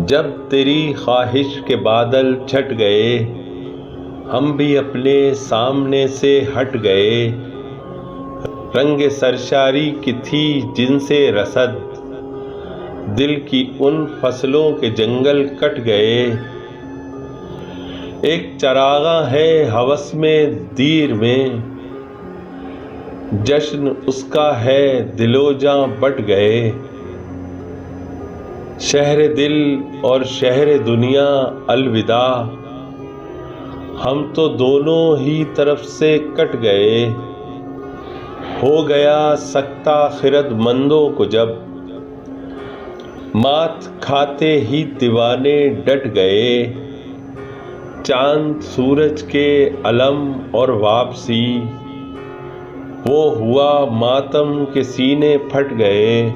जब तेरी ख्वाहिश के बादल छट गए, हम भी अपने सामने से हट गए। रंग सरशारी की थी जिनसे रसद, दिल की उन फसलों के जंगल कट गए। एक चरागा है हवस में दीर में, जश्न उसका है दिलोजां बट गए। शहर दिल और शहर दुनिया अलविदा, हम तो दोनों ही तरफ से कट गए। हो गया सकता खिरदमंदों को जब, मात खाते ही दीवाने डट गए। चांद सूरज के अलम और वापसी, वो हुआ मातम के सीने फट गए।